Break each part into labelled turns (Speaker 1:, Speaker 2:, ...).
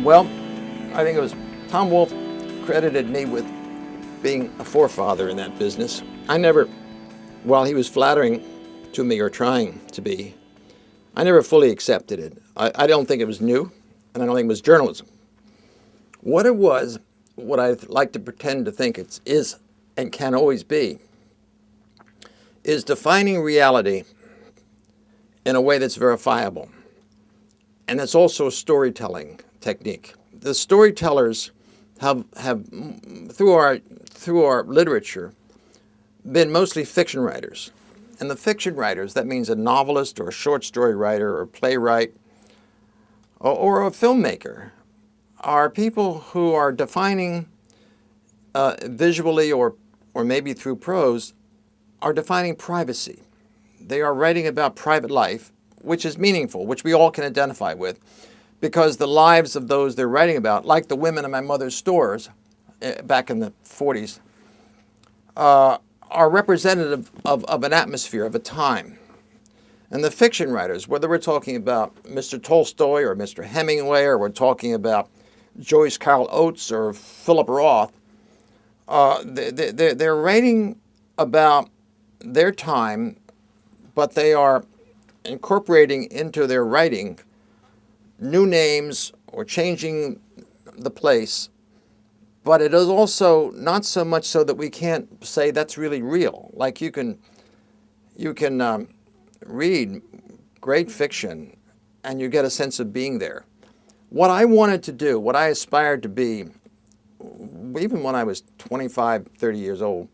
Speaker 1: Well, I think it was Tom Wolfe credited me with being a forefather in that business. I never, while he was flattering to me or trying to be, I never fully accepted it. I don't think it was new, and I don't think it was journalism. What it was, what I like to pretend to think it is and can always be, is defining reality in a way that's verifiable. And it's also a storytelling technique. The storytellers have through our literature been mostly fiction writers. And the fiction writers, that means a novelist or a short story writer or a playwright or a filmmaker, are people who are defining visually or maybe through prose, are defining privacy. They are writing about private life, which is meaningful, which we all can identify with, because the lives of those they're writing about, like the women in my mother's stores back in the 40s, are representative of an atmosphere, of a time. And the fiction writers, whether we're talking about Mr. Tolstoy or Mr. Hemingway, or we're talking about Joyce Carol Oates or Philip Roth, they're writing about their time, but they are incorporating into their writing new names or changing the place. But it is also not so much so that we can't say that's really real. Like you can read great fiction and you get a sense of being there. What I wanted to do, what I aspired to be, even when I was 25, 30 years old,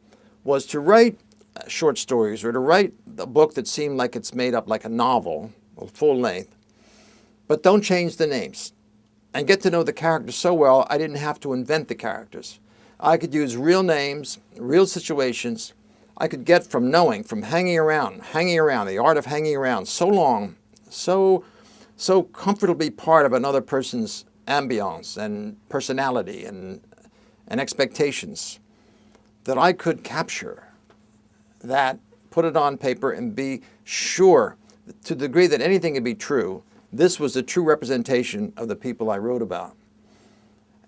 Speaker 1: was to write short stories or to write a book that seemed like it's made up like a novel, full length, but don't change the names. And get to know the characters so well, I didn't have to invent the characters. I could use real names, real situations. I could get from knowing, from hanging around, the art of hanging around so long, so comfortably part of another person's ambiance and personality and expectations, that I could capture that, put it on paper, and be sure, to the degree that anything could be true, this was a true representation of the people I wrote about.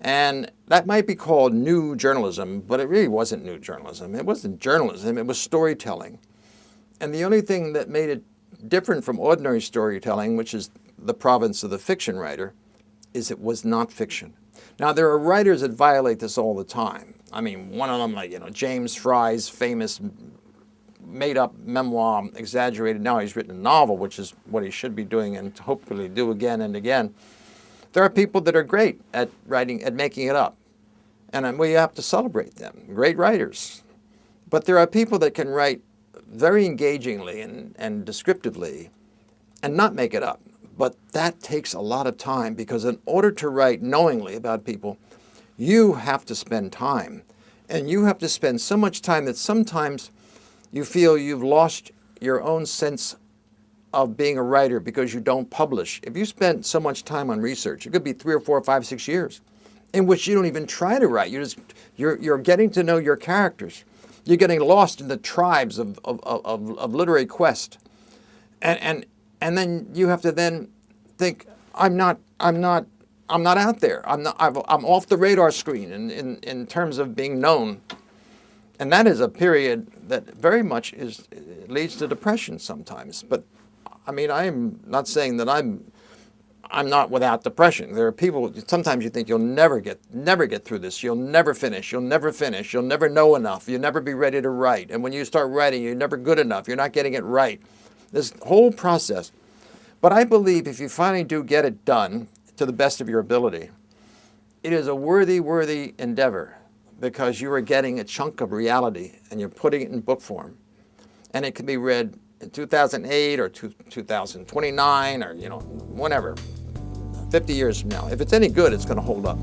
Speaker 1: And that might be called new journalism, but it really wasn't new journalism. It wasn't journalism, it was storytelling. And the only thing that made it different from ordinary storytelling, which is the province of the fiction writer, is it was not fiction. Now, there are writers that violate this all the time. I mean, one of them, like, James Fry's famous made-up memoir, exaggerated. Now he's written a novel, which is what he should be doing and hopefully do again and again. There are people that are great at writing, at making it up, and we have to celebrate them, great writers. But there are people that can write very engagingly and descriptively and not make it up. But that takes a lot of time, because in order to write knowingly about people, you have to spend time. And you have to spend so much time that sometimes you feel you've lost your own sense of being a writer because you don't publish. If you spend so much time on research, it could be 3 or 4 or 5, 6 years, in which you don't even try to write. You're getting to know your characters. You're getting lost in the tribes of literary quest, and then you have to then think, I'm not out there. I'm off the radar screen in terms of being known. And that is a period that very much leads to depression sometimes. But I mean, I'm not saying that I'm not without depression. There are people, sometimes you think you'll never get through this. You'll never finish. You'll never know enough. You'll never be ready to write. And when you start writing, you're never good enough. You're not getting it right. This whole process. But I believe if you finally do get it done to the best of your ability, it is a worthy endeavor, because you are getting a chunk of reality and you're putting it in book form. And it can be read in 2008 or 2029 or, whenever, 50 years from now. If it's any good, it's going to hold up.